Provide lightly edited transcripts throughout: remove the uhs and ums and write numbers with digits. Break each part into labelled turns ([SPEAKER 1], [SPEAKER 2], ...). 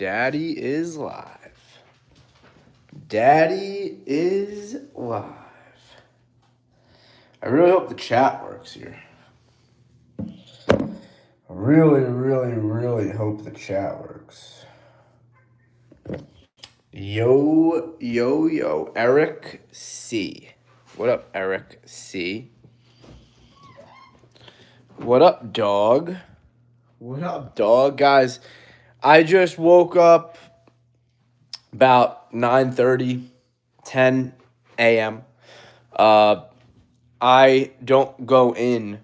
[SPEAKER 1] Daddy is live. Daddy is live. I really hope the chat works here. I really hope the chat works. Yo, Eric C. What up, Eric C? What up, dog? What up, dog? Guys, I just woke up about 9:30, 10 a.m. I don't go in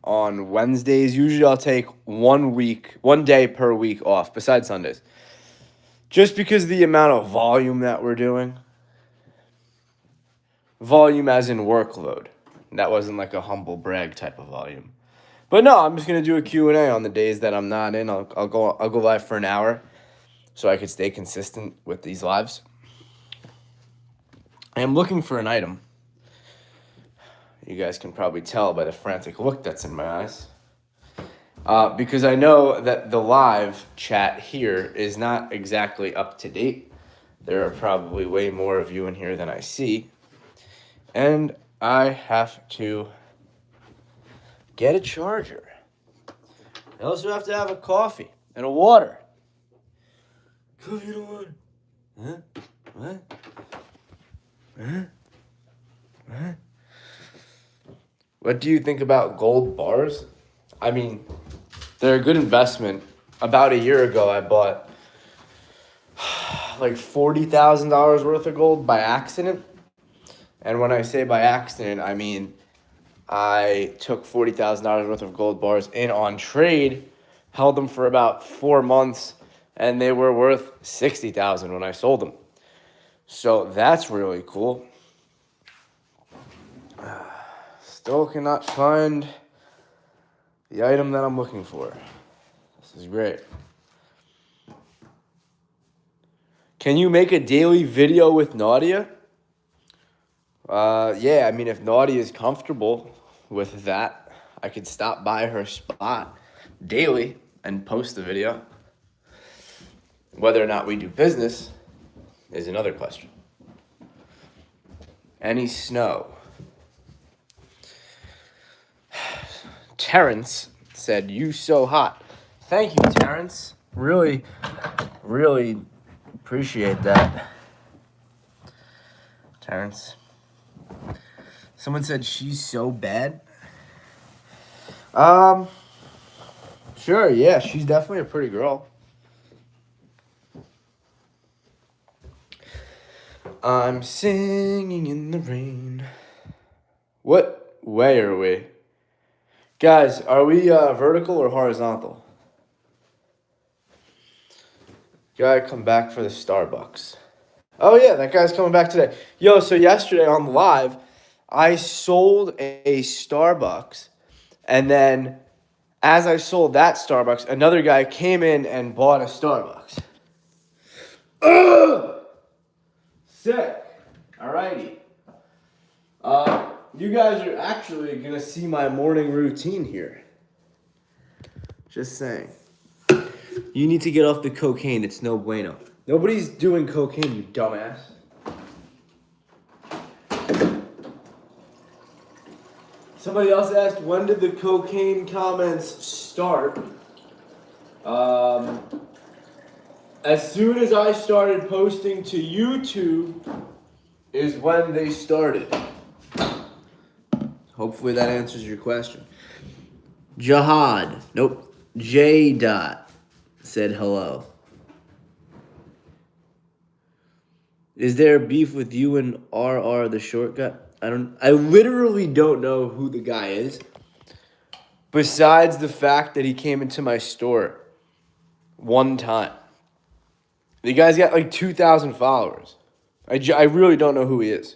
[SPEAKER 1] on Wednesdays. Usually I'll take 1 day per week off, besides Sundays. Just because of the amount of volume that we're doing. Volume as in workload. That wasn't like a humble brag type of volume. But no, I'm just going to do a Q&A on the days that I'm not in. I'll go live for an hour so I could stay consistent with these lives. I am looking for an item. You guys can probably tell by the frantic look that's in my eyes. Because I know that the live chat here is not exactly up to date. There are probably way more of you in here than I see. And I have to get a charger. I also have to have a coffee and a water. Coffee and a water. Huh? What? Huh? What? What do you think about gold bars? I mean, they're a good investment. About a year ago, I bought like $40,000 worth of gold by accident. And when I say by accident, I mean I took $40,000 worth of gold bars in on trade, held them for about 4 months, and they were worth $60,000 when I sold them. So that's really cool. Still cannot find the item that I'm looking for. This is great. Can you make a daily video with Nadia? Yeah, I mean, if Nadia is comfortable with that, I could stop by her spot daily and post the video. Whether or not we do business is another question. Any snow? Terrence said, "You so hot." Thank you, Terrence. Really appreciate that. Terrence. Someone said she's so bad. Sure, yeah, she's definitely a pretty girl. I'm singing in the rain. What way are we? Guys, are we vertical or horizontal? Gotta come back for the Starbucks. Oh yeah, that guy's coming back today. Yo, so yesterday on the live, I sold a Starbucks, and then as I sold that Starbucks, another guy came in and bought a Starbucks. Ugh! Sick. Alrighty. You guys are actually gonna see my morning routine here. Just saying. You need to get off the cocaine. It's no bueno. Nobody's doing cocaine, you dumbass. Somebody else asked, when did the cocaine comments start? As soon as I started posting to YouTube is when they started. Hopefully that answers your question. Jihad. Nope. J. Dot said hello. Is there beef with you and RR the short guy? I literally don't know who the guy is. Besides the fact that he came into my store one time. The guy's got like 2,000 followers. I really don't know who he is.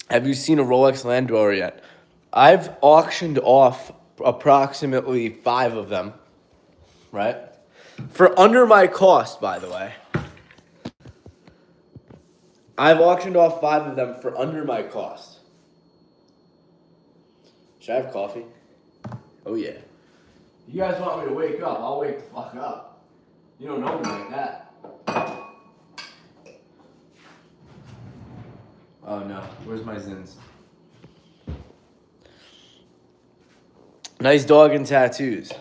[SPEAKER 1] Have you seen a Rolex Land Dweller yet? I've auctioned off approximately 5 of them, right? For under my cost, by the way. I've auctioned off 5 of them for under my cost. Should I have coffee? Oh, yeah. You guys want me to wake up, I'll wake the fuck up. You don't know me like that. Oh no, where's my Zins? Nice dog and tattoos.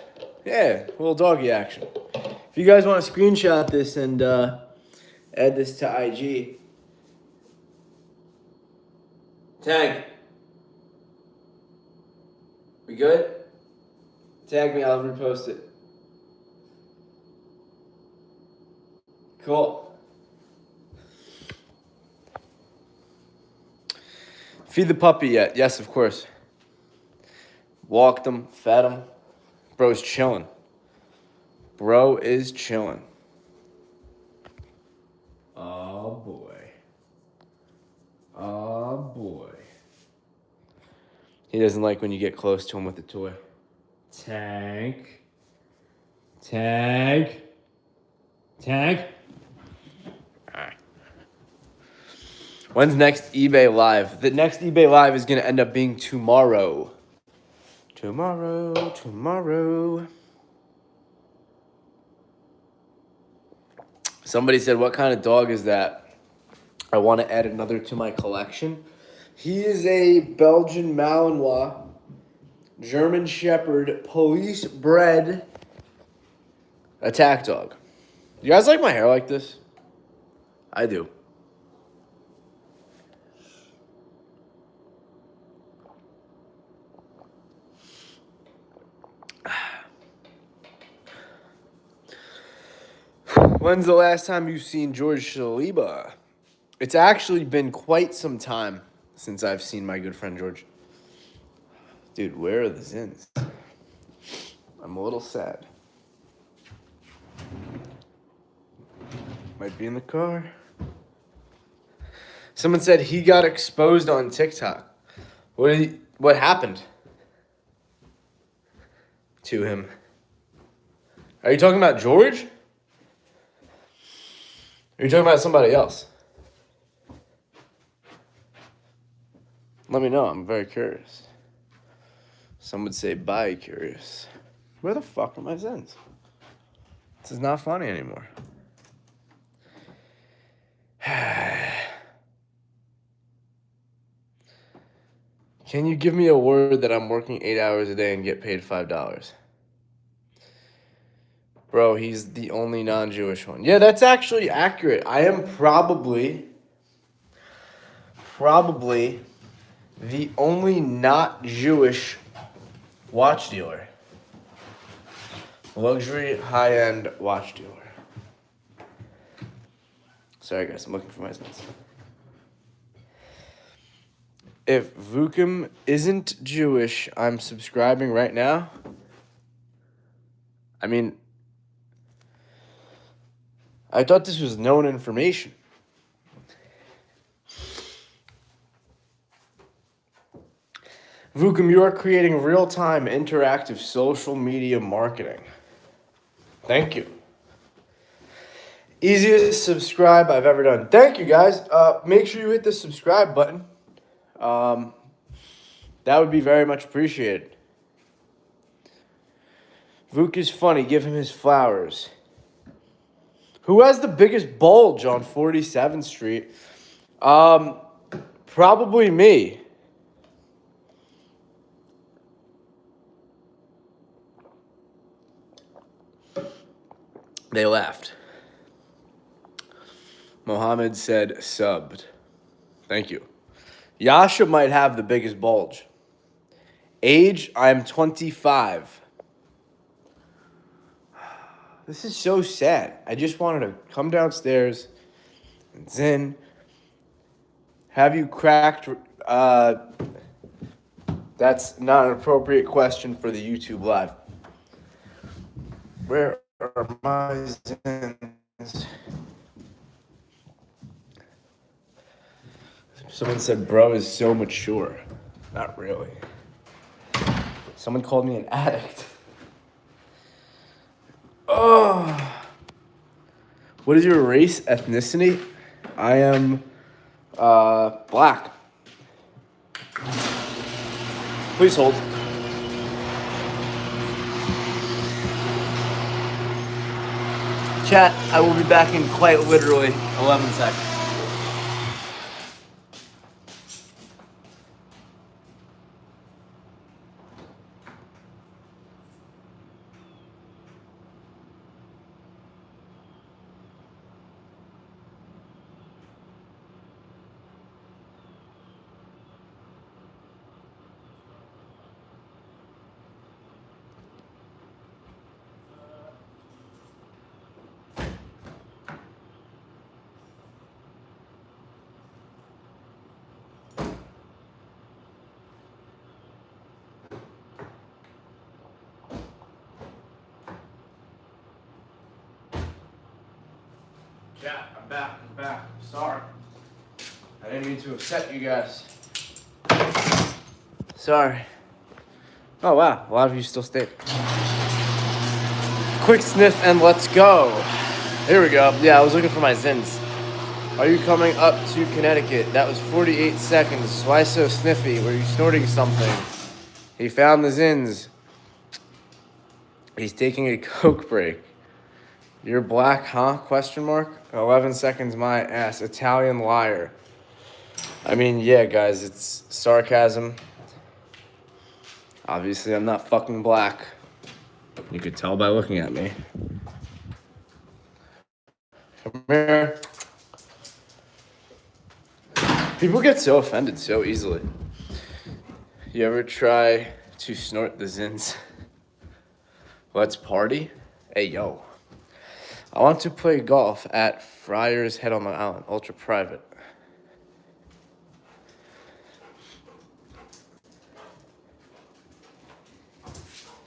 [SPEAKER 1] Yeah, a little doggy action. If you guys want to screenshot this and add this to IG. Tag. We good? Tag me, I'll repost it. Cool. Feed the puppy yet? Yes, of course. Walked him, fed him. Bro's chilling. Bro is chilling. Oh boy. Oh boy. He doesn't like when you get close to him with the toy. Tank. Tank. Tank. When's next eBay Live? The next eBay Live is going to end up being tomorrow. Tomorrow. Somebody said, what kind of dog is that? I want to add another to my collection. He is a Belgian Malinois, German Shepherd, police-bred attack dog. You guys like my hair like this? I do. When's the last time you've seen George Shaliba? It's actually been quite some time since I've seen my good friend George. Dude, where are the Zins? I'm a little sad. Might be in the car. Someone said he got exposed on TikTok. What happened to him? Are you talking about George? Are you talking about somebody else? Let me know. I'm very curious. Some would say bi-curious. Where the fuck are my Zins? This is not funny anymore. Can you give me a word that I'm working 8 hours a day and get paid $5? Bro, he's the only non-Jewish one. Yeah, that's actually accurate. I am probably the only not Jewish watch dealer. Luxury, high-end watch dealer. Sorry, guys, I'm looking for my notes. If Vookum isn't Jewish, I'm subscribing right now. I mean, I thought this was known information. Vookum, you are creating real-time interactive social media marketing. Thank you. Easiest subscribe I've ever done. Thank you, guys. Make sure you hit the subscribe button. That would be very much appreciated. Vuk is funny. Give him his flowers. Who has the biggest bulge on 47th Street? Probably me. They laughed. Mohammed said subbed. Thank you. Yasha might have the biggest bulge. Age, I'm 25. This is so sad. I just wanted to come downstairs and Zen, have you cracked... that's not an appropriate question for the YouTube Live. Where are my Zens? Someone said, bro is so mature. Not really. Someone called me an addict. Oh. What is your race, ethnicity? I am black. Please hold. Chat, I will be back in quite literally 11 seconds. Chat, I'm back. Sorry. I didn't mean to upset you guys. Sorry. Oh wow, a lot of you still stayed. Quick sniff and let's go. Here we go. Yeah, I was looking for my Zins. Are you coming up to Connecticut? That was 48 seconds. Why so sniffy? Were you snorting something? He found the Zins. He's taking a Coke break. You're black, huh? Question mark. 11 seconds, my ass. Italian liar. I mean, yeah, guys, it's sarcasm. Obviously, I'm not fucking black. You could tell by looking at me. Come here. People get so offended so easily. You ever try to snort the Zins? Let's party? Hey, yo. I want to play golf at Friar's Head on Long Island, ultra private.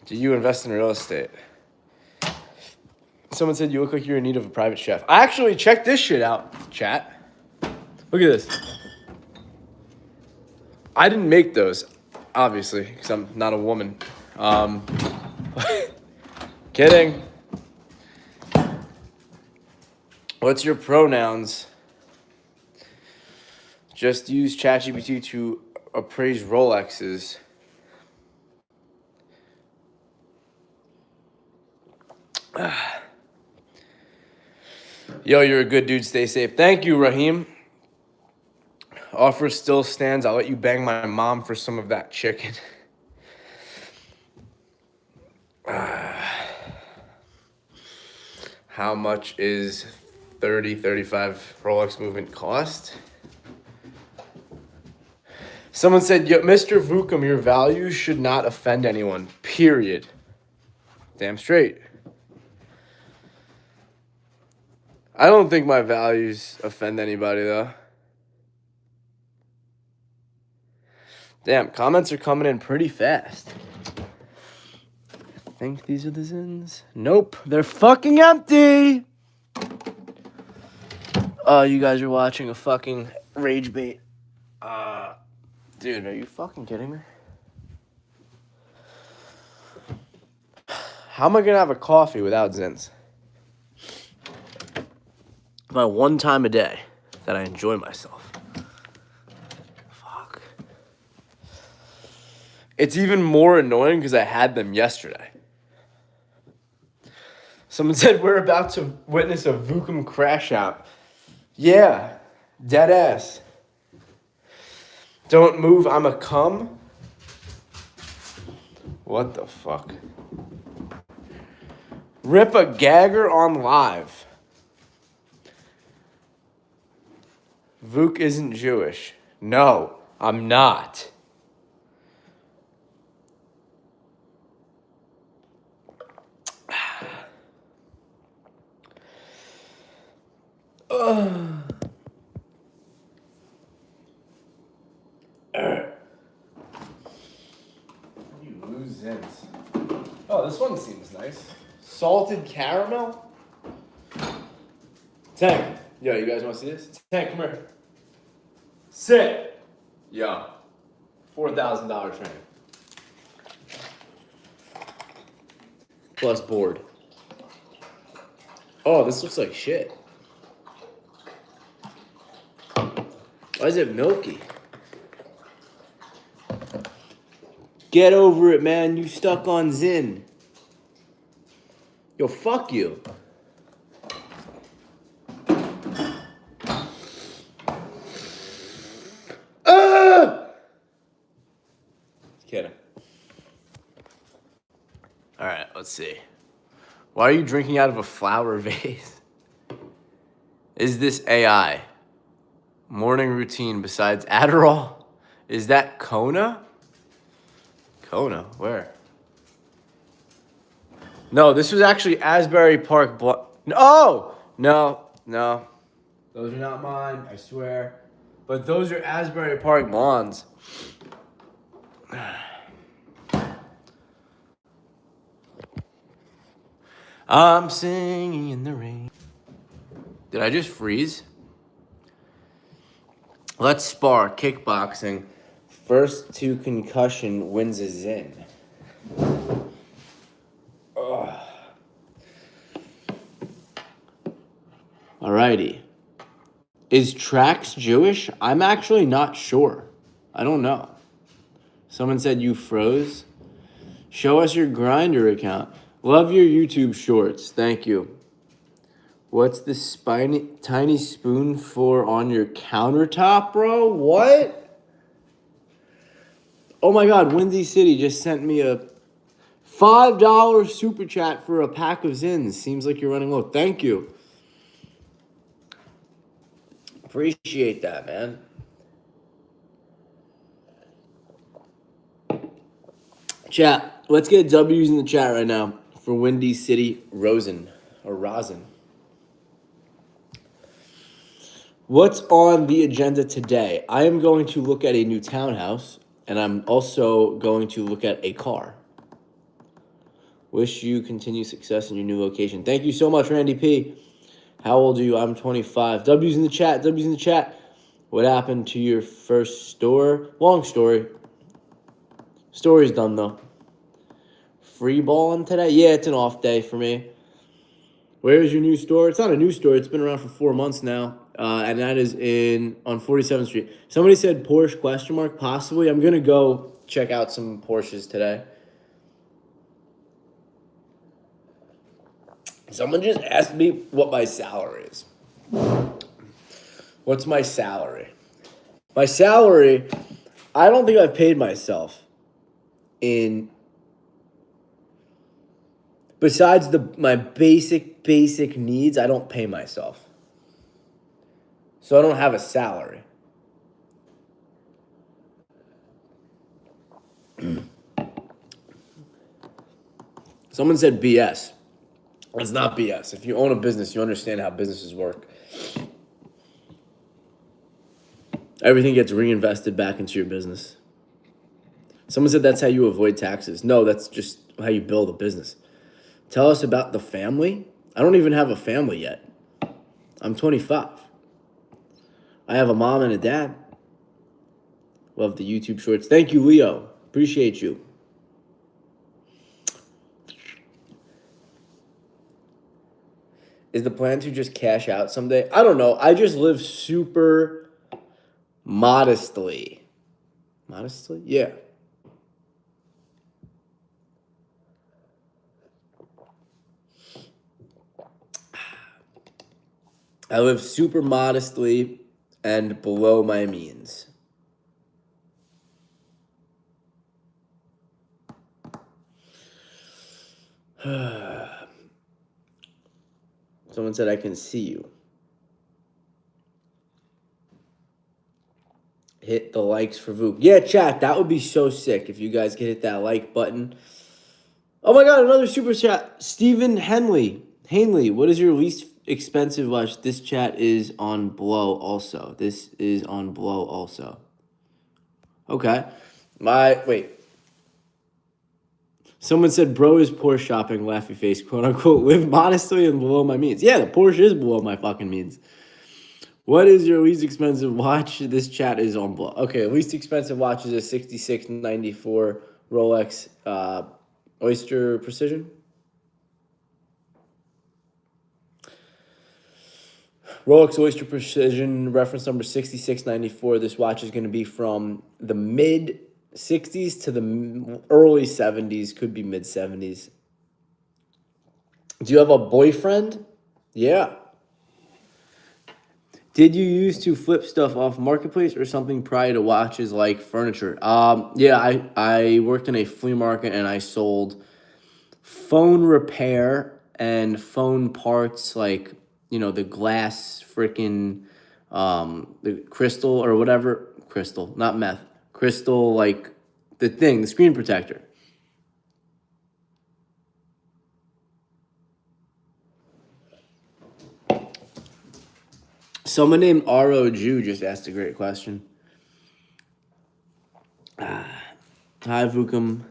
[SPEAKER 1] Do you invest in real estate? Someone said you look like you're in need of a private chef. I actually checked this shit out, chat. Look at this. I didn't make those, obviously, because I'm not a woman. Kidding. What's your pronouns? Just use ChatGPT to appraise Rolexes. Yo, you're a good dude. Stay safe. Thank you, Raheem. Offer still stands. I'll let you bang my mom for some of that chicken. How much is 35 Rolex movement cost? Someone said, yo, Mr. Vookum, your values should not offend anyone, period. Damn straight. I don't think my values offend anybody, though. Damn, comments are coming in pretty fast. I think these are the Zins. Nope, they're fucking empty. Oh, you guys are watching a fucking rage bait. Dude, are you fucking kidding me? How am I gonna have a coffee without Zins? My one time a day that I enjoy myself. Fuck. It's even more annoying because I had them yesterday. Someone said we're about to witness a Vookum crash out. Yeah, dead ass. Don't move, I'm a cum. What the fuck? Rip a gagger on live. Vook isn't Jewish. No, I'm not. You lose Zins. Oh, this one seems nice. Salted caramel? Tank. Yo, you guys want to see this? Tank, come here. Sit. Yo. $4,000 training. Plus board. Oh, this looks like shit. Why is it milky? Get over it, man. You stuck on Zin. Yo, fuck you. let's see. Why are you drinking out of a flower vase? Is this AI? Morning routine besides Adderall? Is that Kona? Kona, where? No, this was actually Asbury Park. Oh! No. Those are not mine, I swear. But those are Asbury Park blondes. I'm singing in the rain. Did I just freeze? Let's spar kickboxing. First to concussion wins a Zin. Ugh. Alrighty. Is Trax Jewish? I'm actually not sure. I don't know. Someone said you froze. Show us your Grinder account. Love your YouTube shorts. Thank you. What's this tiny spoon for on your countertop, bro? What? Oh my God, Windy City just sent me a $5 super chat for a pack of Zins. Seems like you're running low. Thank you. Appreciate that, man. Chat, let's get W's in the chat right now for Windy City Rosin. What's on the agenda today? I am going to look at a new townhouse, and I'm also going to look at a car. Wish you continued success in your new location. Thank you so much, Randy P. How old are you? I'm 25. W's in the chat. What happened to your first store? Long story. Story's done, though. Free balling today? Yeah, it's an off day for me. Where's your new store? It's not a new store. It's been around for 4 months now. And that is on 47th Street. Somebody said Porsche ? Possibly. I'm going to go check out some Porsches today. Someone just asked me what my salary is. What's my salary? My salary, I don't think I've paid myself in... Besides my basic needs, I don't pay myself. So I don't have a salary. Someone said BS. It's not BS. If you own a business, you understand how businesses work. Everything gets reinvested back into your business. Someone said that's how you avoid taxes. No, that's just how you build a business. Tell us about the family. I don't even have a family yet. I'm 25. I have a mom and a dad. Love the YouTube shorts. Thank you, Leo. Appreciate you. Is the plan to just cash out someday? I don't know. I just live super modestly. Modestly? Yeah. I live super modestly and below my means. Someone said I can see you. Hit the likes for Vookum. Yeah, chat, that would be so sick if you guys could hit that like button. Oh my God, another super chat. Stephen Hanley, what is your least expensive watch? This chat is on Blow also. Okay. Wait. Someone said, bro is Porsche shopping, laughy face, quote unquote, live modestly and below my means. Yeah, the Porsche is below my fucking means. What is your least expensive watch? This chat is on Blow. Okay, least expensive watch is a 6694 Rolex Oyster Precision. Rolex Oyster Precision, reference number 6694. This watch is going to be from the mid-60s to the early 70s, could be mid-70s. Do you have a boyfriend? Yeah. Did you used to flip stuff off Marketplace or something prior to watches like furniture? Yeah, I worked in a flea market and I sold phone repair and phone parts, like, the glass freaking, the crystal or whatever. Crystal, not meth. Crystal, like the screen protector. Someone named R.O. Jew just asked a great question. Hi, Vookum.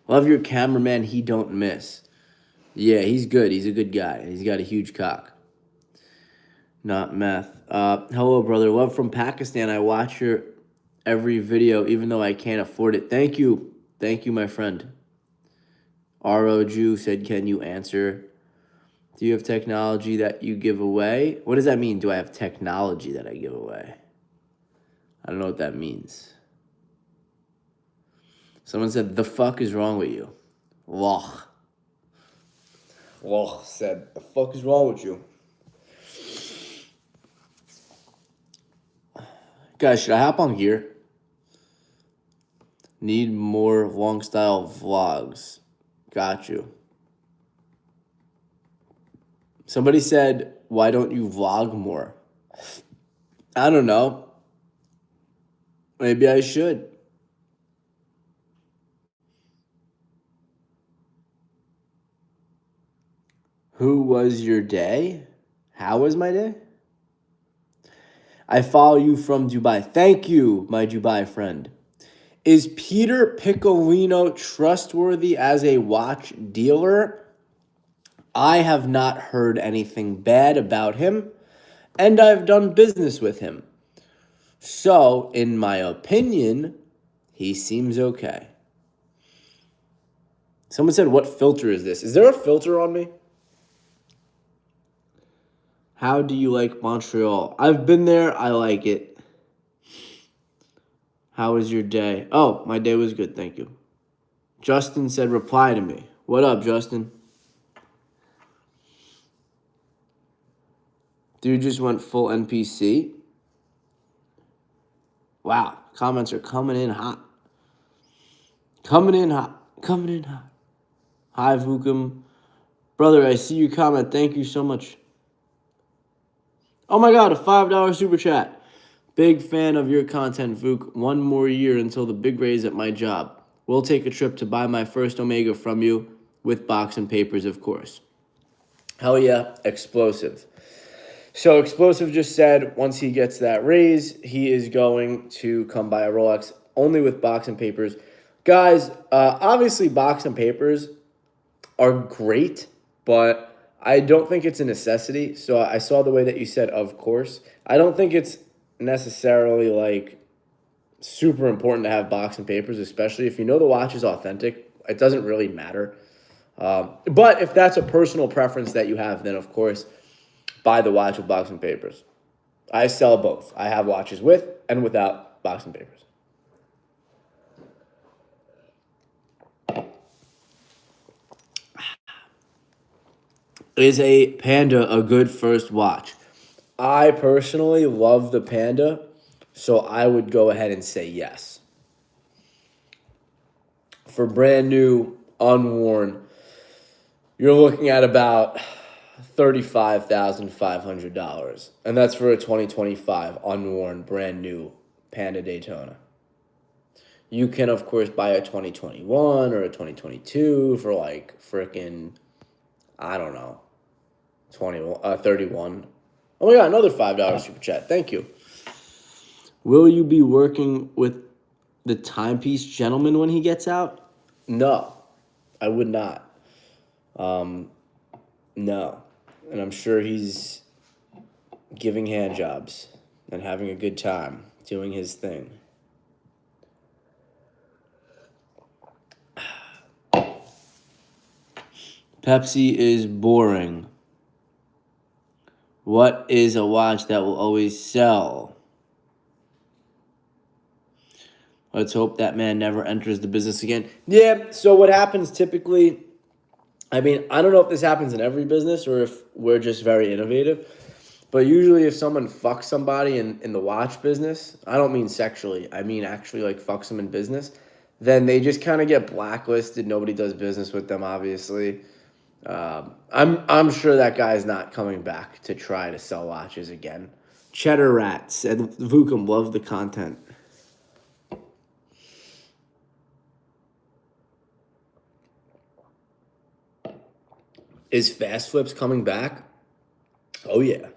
[SPEAKER 1] Love your cameraman, he don't miss. Yeah, he's good. He's a good guy. He's got a huge cock. Not meth. Hello, brother. Love from Pakistan. I watch your every video, even though I can't afford it. Thank you. Thank you, my friend. R.O. Jew said, can you answer? Do you have technology that you give away? What does that mean? Do I have technology that I give away? I don't know what that means. Someone said, the fuck is wrong with you? Loch. Loch said, the fuck is wrong with you? Guys, should I hop on here? Need more long style vlogs. Got you. Somebody said, why don't you vlog more? I don't know. Maybe I should. Who was your day? How was my day? I follow you from Dubai. Thank you, my Dubai friend. Is Peter Piccolino trustworthy as a watch dealer? I have not heard anything bad about him, and I've done business with him. So, in my opinion, he seems okay. Someone said, what filter is this? Is there a filter on me? How do you like Montreal? I've been there. I like it. How was your day? Oh, my day was good. Thank you. Justin said, reply to me. What up, Justin? Dude just went full NPC. Wow. Comments are coming in hot. Coming in hot. Coming in hot. Hi, Vookum. Brother, I see your comment. Thank you so much. Oh my God, a $5 super chat. Big fan of your content, Vook. One more year until the big raise at my job. We'll take a trip to buy my first Omega from you with box and papers, of course. Hell yeah, explosive. So Explosive just said once he gets that raise, he is going to come buy a Rolex only with box and papers. Guys, obviously box and papers are great, but I don't think it's a necessity. So I saw the way that you said, of course. I don't think it's necessarily like super important to have box and papers, especially if you know the watch is authentic. It doesn't really matter. But if that's a personal preference that you have, then of course, buy the watch with box and papers. I sell both. I have watches with and without box and papers. Is a Panda a good first watch? I personally love the Panda, so I would go ahead and say yes. For brand new, unworn, you're looking at about $35,500. And that's for a 2025 unworn, brand new Panda Daytona. You can, of course, buy a 2021 or a 2022 for like freaking, I don't know, 31. Oh my God, another $5 super chat. Thank you. Will you be working with the timepiece gentleman when he gets out? No, I would not. No. And I'm sure he's giving hand jobs and having a good time doing his thing. Pepsi is boring. What is a watch that will always sell? Let's hope that man never enters the business again. Yeah, so what happens typically, I mean, I don't know if this happens in every business or if we're just very innovative, but usually if someone fucks somebody in the watch business, I don't mean sexually, I mean actually like fucks them in business, then they just kind of get blacklisted. Nobody does business with them, obviously. I'm sure that guy's not coming back to try to sell watches again. Cheddar Rat said, Vookum, love the content. Is Fast Flips coming back? Oh, yeah.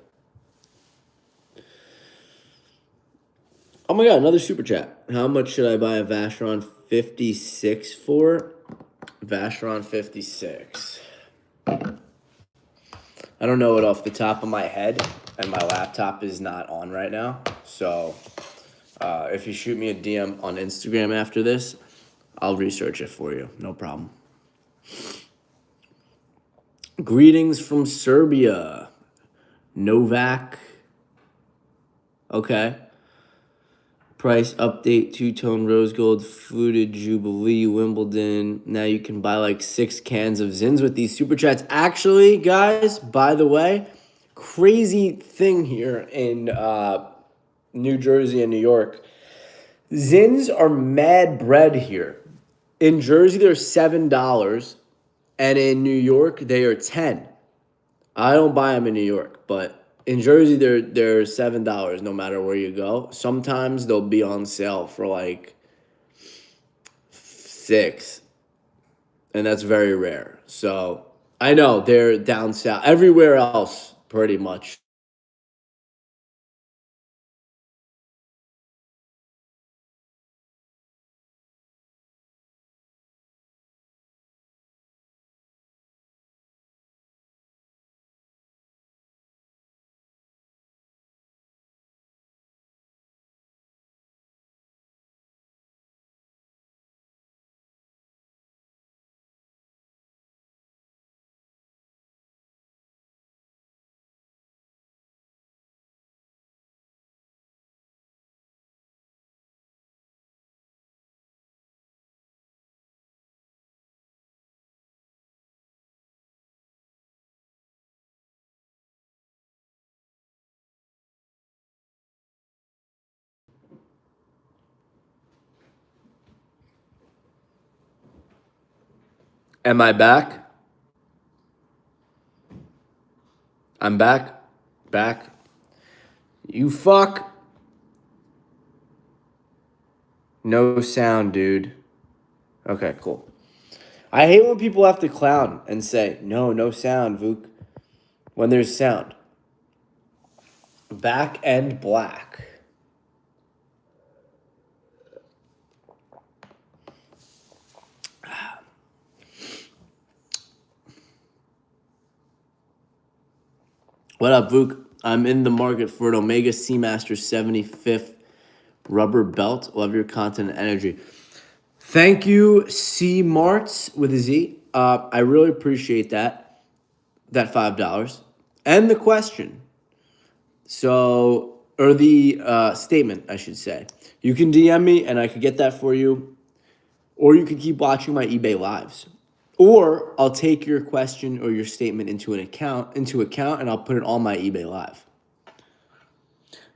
[SPEAKER 1] Oh, my God, another super chat. How much should I buy a Vacheron 56 for? Vacheron 56. I don't know it off the top of my head, and my laptop is not on right now. So if you shoot me a DM on Instagram after this, I'll research it for you. No problem. Greetings from Serbia. Novak. Okay. Price update, two-tone rose gold, fluted Jubilee, Wimbledon. Now you can buy like 6 cans of Zins with these super chats. Actually, guys, by the way, crazy thing here in New Jersey and New York. Zins are mad bread here. In Jersey, they're $7, and in New York, they are $10. I don't buy them in New York, but in Jersey, they're $7 no matter where you go. Sometimes they'll be on sale for like $6, and that's very rare. So I know they're down south. Everywhere else, pretty much. Am I back? I'm back. Back. You fuck. No sound, dude. Okay, cool. I hate when people have to clown and say, no sound, Vook, when there's sound. Back and black. What up, Vook? I'm in the market for an Omega Seamaster 75th rubber belt. Love your content and energy. Thank you, C Marts with a Z. I really appreciate that $5 and the question. So, or the statement, I should say. You can DM me and I could get that for you, or you can keep watching my eBay lives. Or I'll take your question or your statement into account, and I'll put it on my eBay live.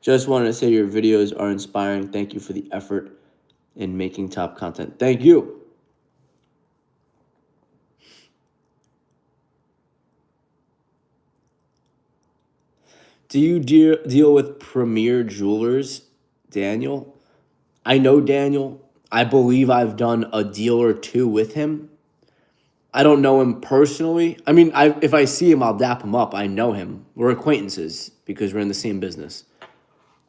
[SPEAKER 1] Just wanted to say your videos are inspiring. Thank you for the effort in making top content. Thank you. Do you deal with Premier Jewelers, Daniel? I know Daniel. I believe I've done a deal or two with him. I don't know him personally. I mean, if I see him, I'll dap him up. I know him. We're acquaintances because we're in the same business.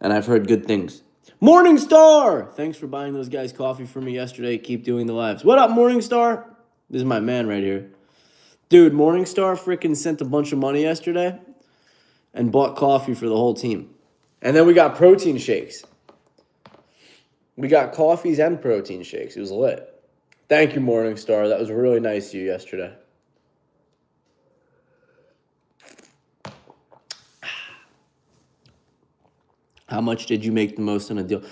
[SPEAKER 1] And I've heard good things. Morningstar! Thanks for buying those guys coffee for me yesterday. Keep doing the lives. What up, Morningstar? This is my man right here. Dude, Morningstar freaking sent a bunch of money yesterday and bought coffee for the whole team. And then we got protein shakes. We got coffees and protein shakes. It was lit. Thank you, Morningstar. That was really nice of you yesterday. How much did you make the most on a deal?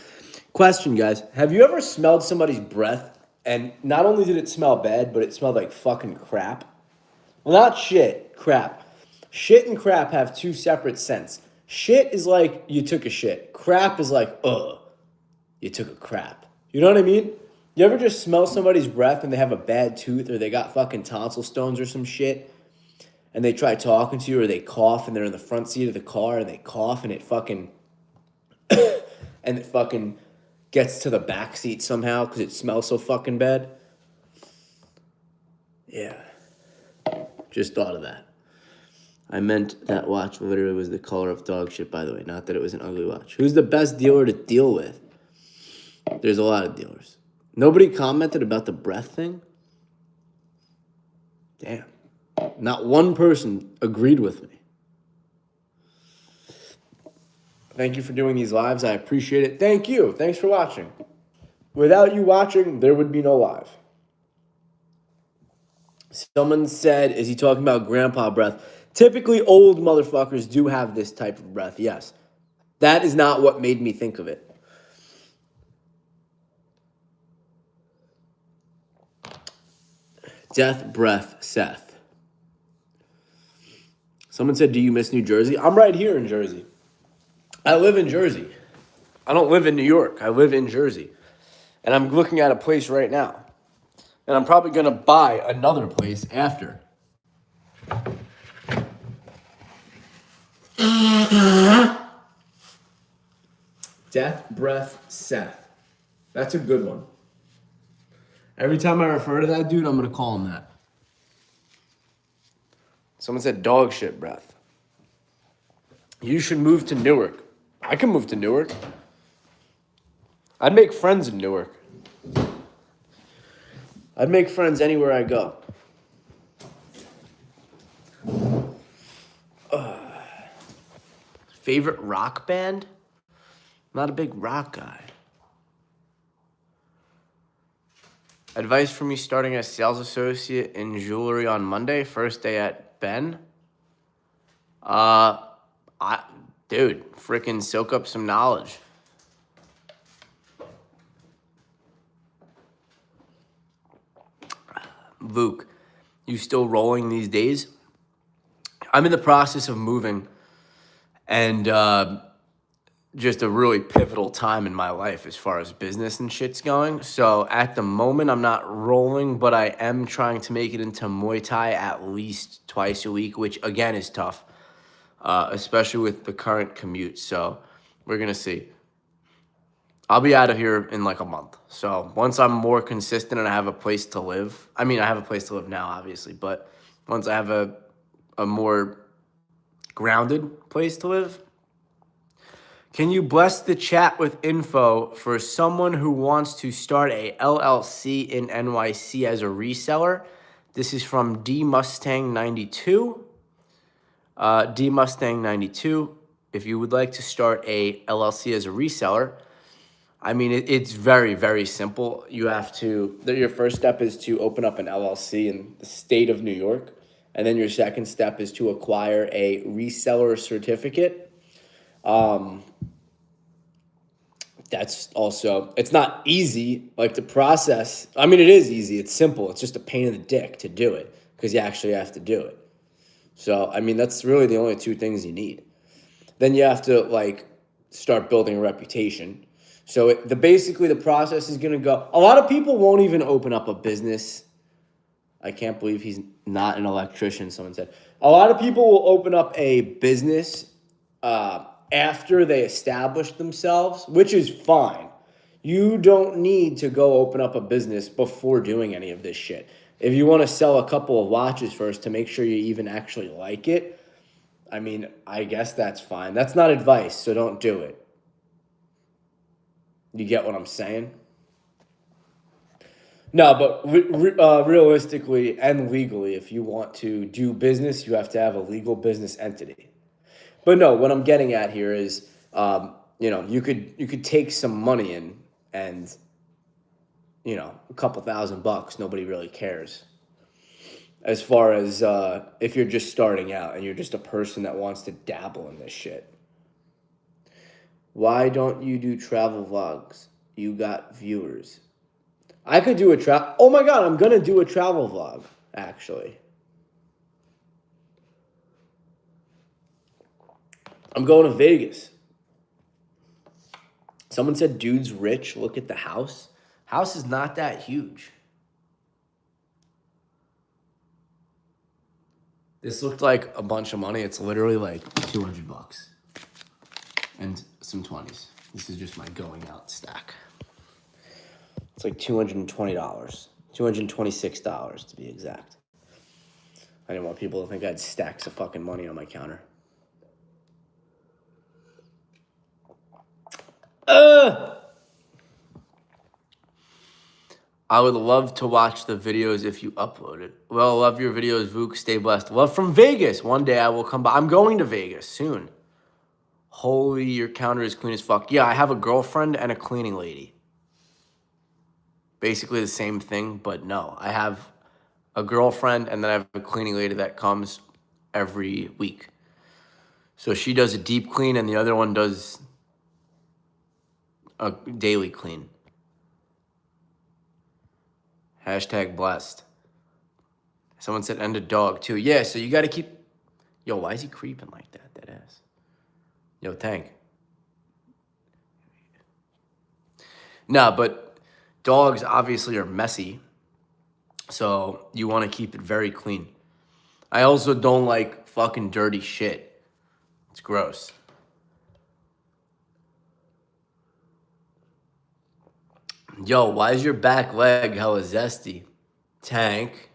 [SPEAKER 1] Question, guys. Have you ever smelled somebody's breath and not only did it smell bad, but it smelled like fucking crap? Well, not shit, crap. Shit and crap have two separate scents. Shit is like you took a shit. Crap is like, you took a crap. You know what I mean? You ever just smell somebody's breath and they have a bad tooth or they got fucking tonsil stones or some shit and they try talking to you or they cough and they're in the front seat of the car and they cough and it fucking gets to the back seat somehow because it smells so fucking bad? Yeah. Just thought of that. I meant that watch literally was the color of dog shit, by the way. Not that it was an ugly watch. Who's the best dealer to deal with? There's a lot of dealers. Nobody commented about the breath thing? Damn. Not one person agreed with me. Thank you for doing these lives. I appreciate it. Thank you. Thanks for watching. Without you watching, there would be no live. Someone said, is he talking about grandpa breath? Typically, old motherfuckers do have this type of breath, yes. That is not what made me think of it. Death breath, Seth. Someone said, do you miss New Jersey? I'm right here in Jersey. I live in Jersey. I don't live in New York. I live in Jersey. And I'm looking at a place right now. And I'm probably going to buy another place after. Death breath, Seth. That's a good one. Every time I refer to that dude, I'm going to call him that. Someone said dog shit breath. You should move to Newark. I can move to Newark. I'd make friends in Newark. I'd make friends anywhere I go. Favorite rock band? Not a big rock guy. Advice for me starting as sales associate in jewelry on Monday, first day at Ben. Dude, freaking soak up some knowledge. Vook, you still rolling these days? I'm in the process of moving and just a really pivotal time in my life as far as business and shit's going. So at the moment, I'm not rolling, but I am trying to make it into Muay Thai at least twice a week, which again is tough, especially with the current commute. So we're going to see. I'll be out of here in like a month. So once I'm more consistent and I have a place to live, I mean, I have a place to live now, obviously, but once I have a more grounded place to live, can you bless the chat with info for someone who wants to start a LLC in NYC as a reseller? This is from D Mustang 92. D Mustang 92. If you would like to start a LLC as a reseller, I mean, it's very, very simple. You have to, your first step is to open up an LLC in the state of New York. And then your second step is to acquire a reseller certificate. That's also, it's not easy, like the process. I mean, it is easy. It's simple. It's just a pain in the dick to do it because you actually have to do it. So, I mean, that's really the only two things you need. Then you have to like start building a reputation. So basically the process is going to go, a lot of people won't even open up a business. I can't believe he's not an electrician, someone said. A lot of people will open up a business after they establish themselves, which is fine. You don't need to go open up a business before doing any of this shit. If you want to sell a couple of watches first to make sure you even actually like it, I mean, I guess that's fine. That's not advice, so don't do it. You get what I'm saying? No, but realistically and legally, if you want to do business, you have to have a legal business entity. But no, what I'm getting at here is, you could take some money in and, a couple $1,000, nobody really cares. As far as if you're just starting out and you're just a person that wants to dabble in this shit. Why don't you do travel vlogs? You got viewers. I could do a oh my God, I'm going to do a travel vlog, actually. I'm going to Vegas. Someone said, dude's rich, look at the house. House is not that huge. This looked like a bunch of money. It's literally like $200 and some 20s. This is just my going out stack. It's like $220, $226 to be exact. I didn't want people to think I had stacks of fucking money on my counter. I would love to watch the videos if you upload it. Well, love your videos, Vook. Stay blessed. Love from Vegas. One day I will come by. I'm going to Vegas soon. Holy, your counter is clean as fuck. Yeah, I have a girlfriend and a cleaning lady. Basically the same thing, but no. I have a girlfriend and then I have a cleaning lady that comes every week. So she does a deep clean and the other one does a daily clean. Hashtag blessed. Someone said end a dog too. Yeah, so you got to keep... Yo, why is he creeping like that? That ass. Yo, Tank. Nah, but dogs obviously are messy. So you want to keep it very clean. I also don't like fucking dirty shit. It's gross. Yo, why is your back leg hella zesty? Tank.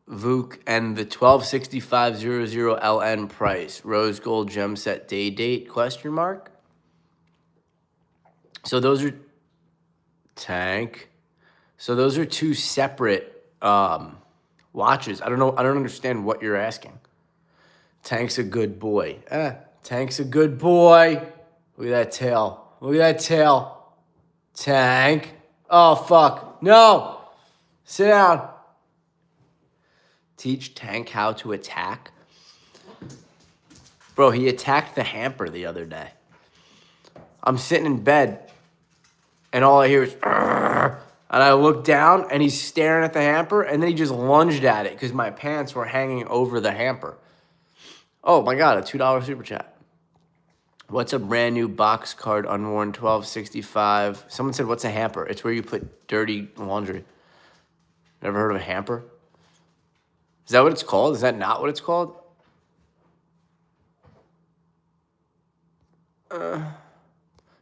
[SPEAKER 1] Vook and the 126500LN price. Rose gold gem set day date, question mark? So those are... Tank. So those are two separate watches. I don't know. I don't understand what you're asking. Tank's a good boy. Tank's a good boy. Look at that tail. Look at that tail. Tank. Oh, fuck. No. Sit down. Teach Tank how to attack. Bro, he attacked the hamper the other day. I'm sitting in bed, and all I hear is... And I look down, and he's staring at the hamper, and then he just lunged at it because my pants were hanging over the hamper. Oh, my God, a $2 super chat. What's a brand new box card unworn 1265? Someone said, what's a hamper? It's where you put dirty laundry. Never heard of a hamper? Is that what it's called? Is that not what it's called?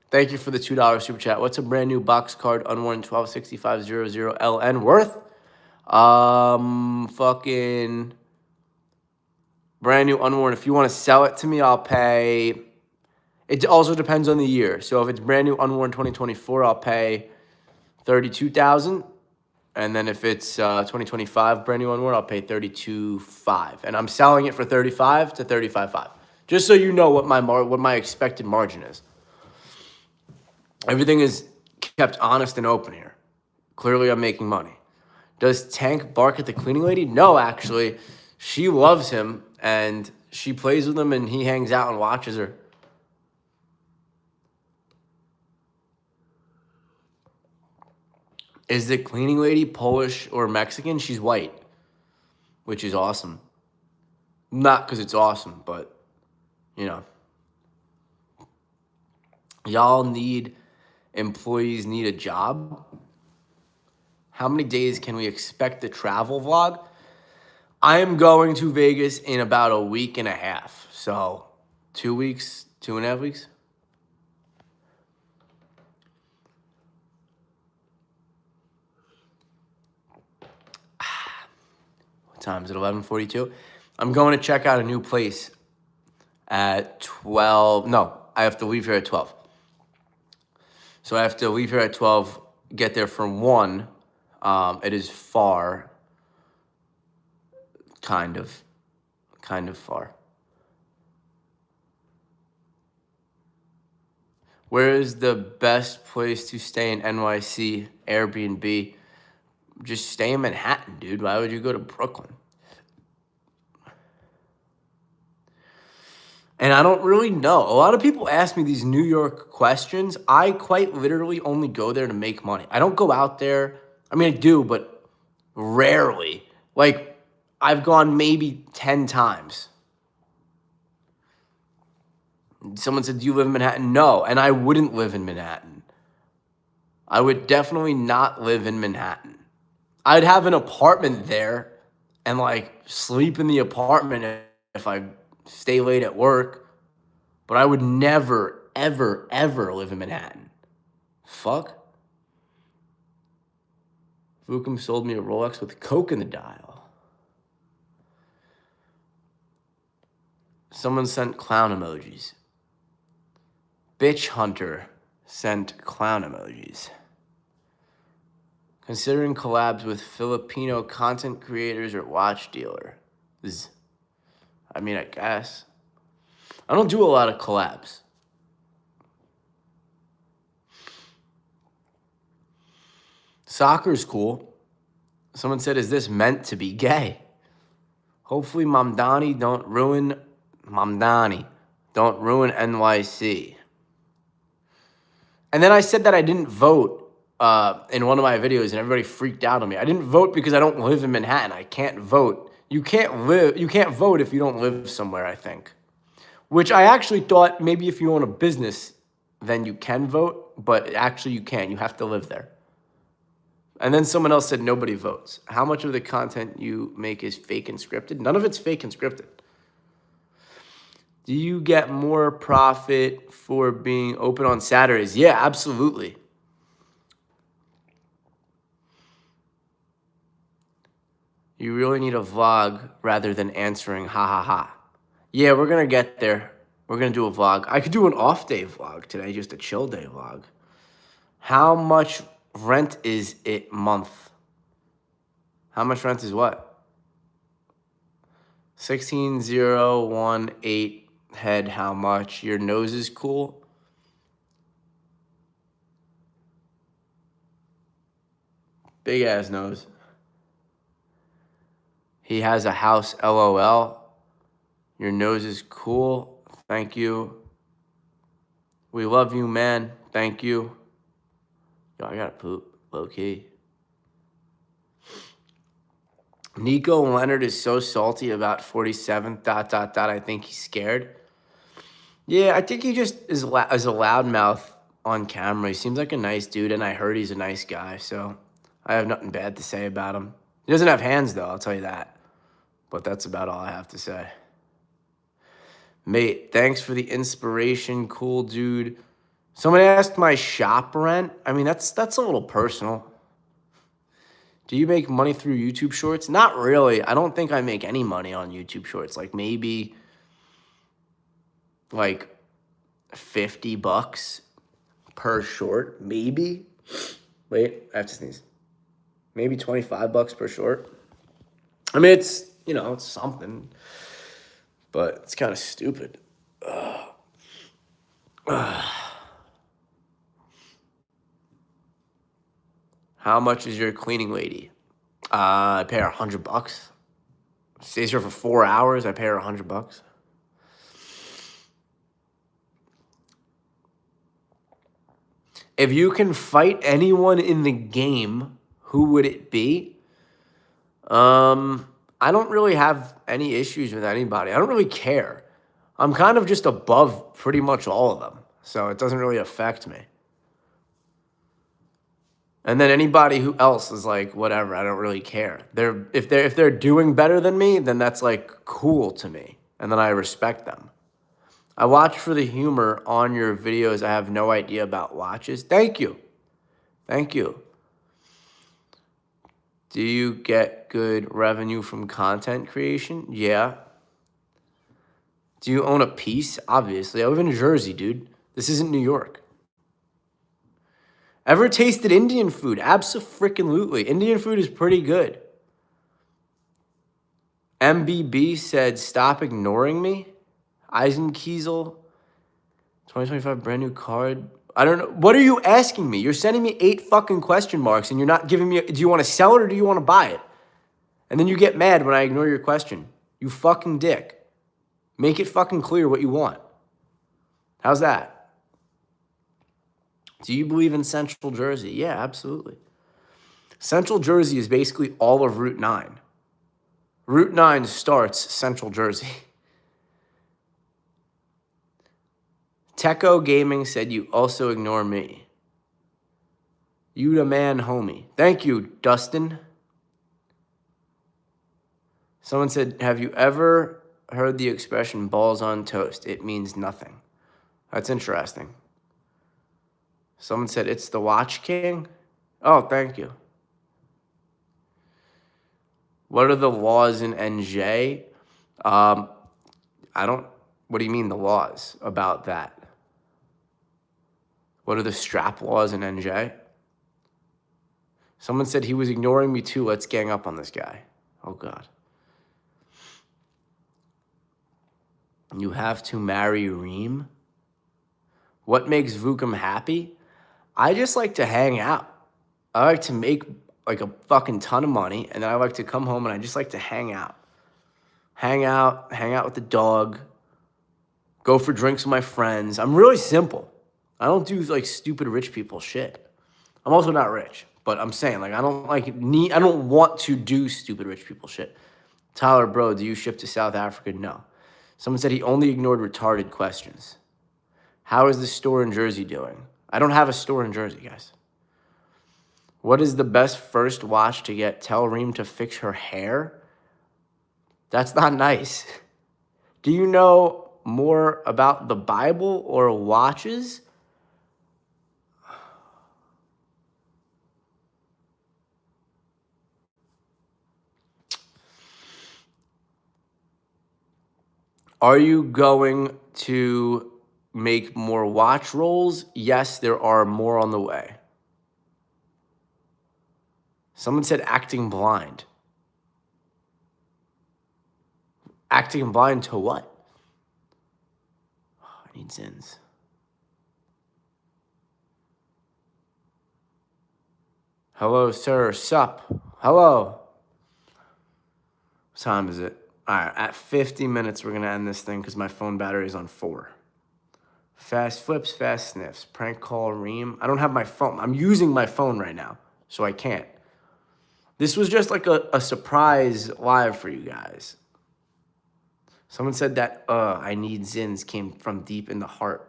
[SPEAKER 1] Thank you for the $2 super chat. What's a brand new box card unworn 126500LN worth? Fucking brand new unworn. If you want to sell it to me, I'll pay. It also depends on the year. So if it's brand new unworn 2024, I'll pay $32,000. And then if it's 2025 brand new unworn, I'll pay $32,500. And I'm selling it for $35,000 to $35,500. Just so you know what my expected margin is. Everything is kept honest and open here. Clearly, I'm making money. Does Tank bark at the cleaning lady? No, actually. She loves him, and she plays with him, and he hangs out and watches her. Is the cleaning lady Polish or Mexican? She's white, which is awesome. Not because it's awesome, but, you know. Y'all need... Employees need a job. How many days can we expect the travel vlog? I am going to Vegas in about a week and a half. So 2 weeks, 2.5 weeks. What time is it? 11:42. I'm going to check out a new place at 12. No, I have to leave here at 12. So I have to leave here at 12, get there for 1. It is far, kind of far. Where is the best place to stay in NYC? Airbnb? Just stay in Manhattan, dude. Why would you go to Brooklyn? And I don't really know. A lot of people ask me these New York questions. I quite literally only go there to make money. I don't go out there. I mean, I do, but rarely. Like, I've gone maybe 10 times. Someone said, do you live in Manhattan? No, and I wouldn't live in Manhattan. I would definitely not live in Manhattan. I'd have an apartment there and like sleep in the apartment if I stay late at work, but I would never, ever, ever live in Manhattan. Fuck. Vookum sold me a Rolex with Coke in the dial. Someone sent clown emojis. Bitch Hunter sent clown emojis. Considering collabs with Filipino content creators or watch dealer. I mean, I guess. I don't do a lot of collabs. Soccer's cool. Someone said, is this meant to be gay? Hopefully Mamdani don't ruin NYC. And then I said that I didn't vote in one of my videos, and everybody freaked out on me. I didn't vote because I don't live in Manhattan. I can't vote. You can't vote if you don't live somewhere, I think. Which I actually thought maybe if you own a business, then you can vote, but actually you can't. You have to live there. And then someone else said nobody votes. How much of the content you make is fake and scripted? None of it's fake and scripted. Do you get more profit for being open on Saturdays? Yeah, absolutely. You really need a vlog rather than answering ha ha ha. Yeah, we're going to get there. We're going to do a vlog. I could do an off day vlog today, just a chill day vlog. How much rent is it month? How much rent is what? 16018 head, how much? Your nose is cool. Big ass nose. He has a house, LOL. Your nose is cool. Thank you. We love you, man. Thank you. Yo, I gotta poop, low key. Nico Leonard is so salty about 47, ... I think he's scared. Yeah, I think he just is a loudmouth on camera. He seems like a nice dude, and I heard he's a nice guy, so I have nothing bad to say about him. He doesn't have hands, though, I'll tell you that. But that's about all I have to say. Mate, thanks for the inspiration. Cool, dude. Someone asked my shop rent. I mean, that's a little personal. Do you make money through YouTube Shorts? Not really. I don't think I make any money on YouTube Shorts. Like maybe like $50 per short, maybe. Wait, I have to sneeze. Maybe $25 per short. I mean, it's, you know, it's something, but it's kind of stupid. How much is your cleaning lady? I pay her $100. Stays here for 4 hours. I pay her $100. If you can fight anyone in the game, who would it be? I don't really have any issues with anybody. I don't really care. I'm kind of just above pretty much all of them, so it doesn't really affect me. And then anybody who else is like, whatever, I don't really care. If they're doing better than me, then that's like cool to me, and then I respect them. I watch for the humor on your videos. I have no idea about watches. Thank you. Thank you. Do you get good revenue from content creation? Yeah. Do you own a piece? Obviously. I live in Jersey, dude. This isn't New York. Ever tasted Indian food? Abso-freaking-lutely. Indian food is pretty good. MBB said, stop ignoring me. Eisenkiesel, 2025 brand new card. I don't know. What are you asking me? You're sending me 8 fucking question marks and you're not giving me, do you want to sell it or do you want to buy it? And then you get mad when I ignore your question. You fucking dick. Make it fucking clear what you want. How's that? Do you believe in Central Jersey? Yeah, absolutely. Central Jersey is basically all of Route 9. Route 9 starts Central Jersey. Techo Gaming said you also ignore me. You the man, homie. Thank you, Dustin. Someone said, have you ever heard the expression balls on toast? It means nothing. That's interesting. Someone said, it's the Watch King. Oh, thank you. What are the laws in NJ? What do you mean the laws about that? What are the strap laws in NJ? Someone said he was ignoring me too. Let's gang up on this guy. Oh, God. You have to marry Reem? What makes Vookum happy? I just like to hang out. I like to make like a fucking ton of money, and then I like to come home and I just like to hang out. Hang out with the dog, go for drinks with my friends. I'm really simple. I don't do like stupid rich people shit. I'm also not rich, but I'm saying like I don't want to do stupid rich people shit. Tyler, bro, do you ship to South Africa? No. Someone said he only ignored retarded questions. How is the store in Jersey doing? I don't have a store in Jersey, guys. What is the best first watch to get? Tell Reem to fix her hair? That's not nice. Do you know more about the Bible or watches? Are you going to make more watch rolls? Yes, there are more on the way. Someone said acting blind. Acting blind to what? Oh, I need Zins. Hello, sir. Sup? Hello. What time is it? All right, at 50 minutes, we're going to end this thing because my phone battery is on 4. Fast flips, fast sniffs. Prank call Reem. I don't have my phone. I'm using my phone right now, so I can't. This was just like a surprise live for you guys. Someone said that, I need Zins came from deep in the heart.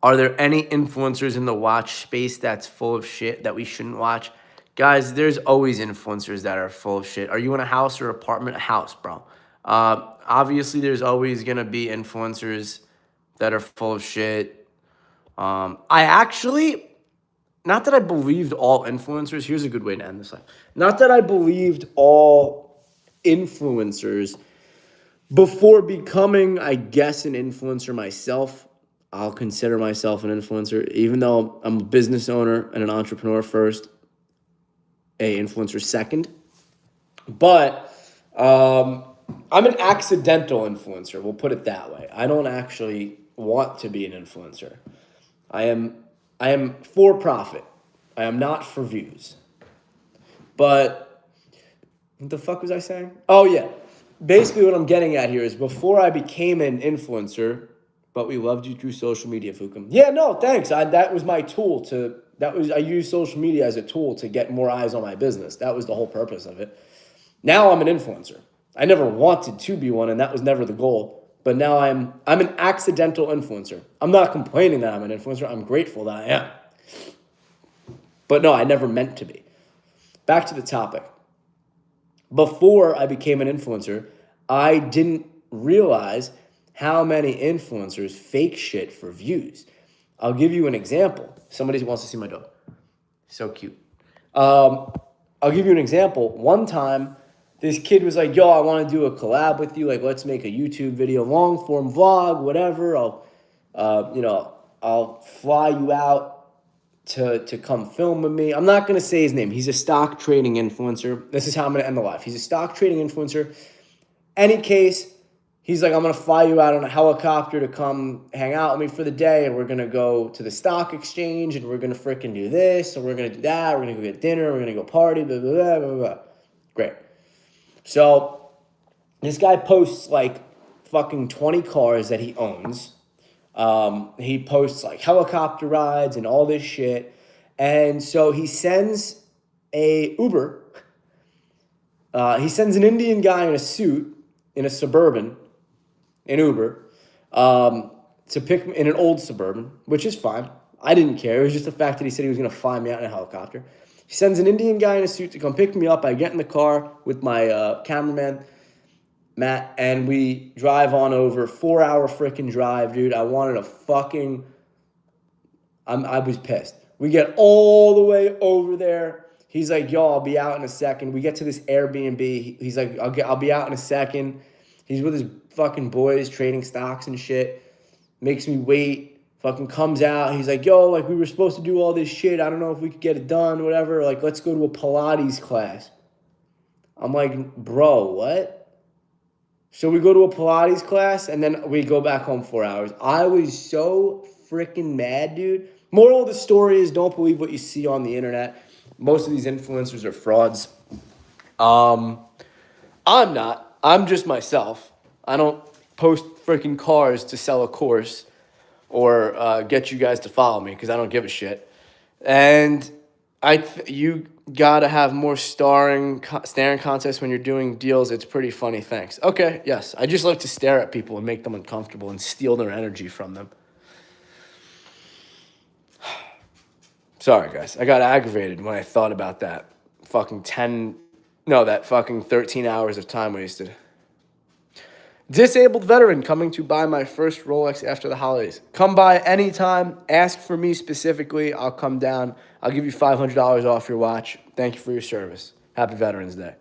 [SPEAKER 1] Are there any influencers in the watch space that's full of shit that we shouldn't watch? Guys, there's always influencers that are full of shit. Are you in a house or apartment? A house, bro. Obviously, there's always going to be influencers that are full of shit. I actually, not that I believed all influencers. Here's a good way to end this life. Not that I believed all influencers. Before becoming, I guess, an influencer myself, I'll consider myself an influencer, even though I'm a business owner and an entrepreneur first, a influencer second. But I'm an accidental influencer. We'll put it that way. I don't actually want to be an influencer. I am for profit. I am not for views. But what the fuck was I saying? Oh, yeah. Basically what I'm getting at here is before I became an influencer, but we loved you through social media, Vookum. Yeah, no, thanks. That was my tool I used social media as a tool to get more eyes on my business. That was the whole purpose of it. Now I'm an influencer. I never wanted to be one, and that was never the goal. But now I'm an accidental influencer. I'm not complaining that I'm an influencer. I'm grateful that I am. But no, I never meant to be. Back to the topic. Before I became an influencer, I didn't realize how many influencers fake shit for views. I'll give you an example. Somebody wants to see my dog. So cute. I'll give you an example. One time, this kid was like, yo, I want to do a collab with you. Like, let's make a YouTube video, long form vlog, whatever. I'll fly you out to come film with me. I'm not going to say his name. He's a stock trading influencer. This is how I'm going to end the live. He's a stock trading influencer. Any case, he's like, I'm going to fly you out on a helicopter to come hang out with me for the day, and we're going to go to the stock exchange, and we're going to freaking do this, and we're going to do that. We're going to go get dinner. We're going to go party, blah, blah, blah, blah, blah. Great. So this guy posts like fucking 20 cars that he owns. He posts like helicopter rides and all this shit. And so he sends a Uber. He sends an Indian guy in a suit
[SPEAKER 2] in a Suburban, in Uber, to pick me in an old Suburban, which is fine. I didn't care. It was just the fact that he said he was going to fly me out in a helicopter. He sends an Indian guy in a suit to come pick me up. I get in the car with my cameraman, Matt, and we drive on over. 4-hour freaking drive, dude. I wanted a fucking... I was pissed. We get all the way over there. He's like, yo, I'll be out in a second. We get to this Airbnb. He's like, I'll be out in a second. He's with his fucking boys trading stocks and shit. Makes me wait. Fucking comes out. He's like, yo, like, we were supposed to do all this shit. I don't know if we could get it done, whatever. Like, let's go to a Pilates class. I'm like, bro, what? So we go to a Pilates class, and then we go back home 4 hours. I was so freaking mad, dude. Moral of the story is, don't believe what you see on the internet. Most of these influencers are frauds. I'm not. I'm just myself. I don't post freaking cars to sell a course or get you guys to follow me because I don't give a shit. And you gotta have more staring contests when you're doing deals. It's pretty funny. Thanks. Okay, yes. I just like to stare at people and make them uncomfortable and steal their energy from them. Sorry, guys. I got aggravated when I thought about that fucking 13 hours of time wasted. Disabled veteran coming to buy my first Rolex after the holidays. Come by anytime. Ask for me specifically. I'll come down. I'll give you $500 off your watch. Thank you for your service. Happy Veterans Day.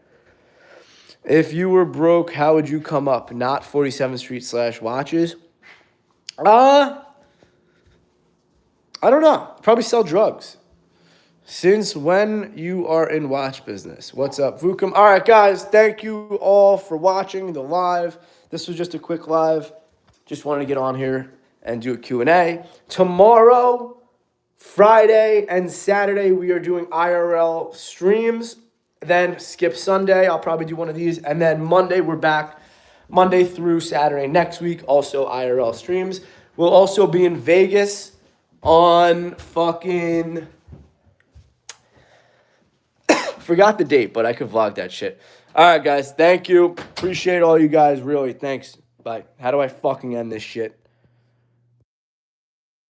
[SPEAKER 2] If you were broke, how would you come up? Not 47th Street / watches. I don't know. Probably sell drugs. Since when you are in watch business? What's up, Vookum? All right, guys. Thank you all for watching the live. This was just a quick live. Just wanted to get on here and do a Q&A. Tomorrow, Friday, and Saturday, we are doing IRL streams. Then skip Sunday. I'll probably do one of these. And then Monday, we're back. Monday through Saturday next week. Also IRL streams. We'll also be in Vegas on fucking... Forgot the date, but I could vlog that shit. All right, guys. Thank you. Appreciate all you guys. Really. Thanks. Bye. How do I fucking end this shit?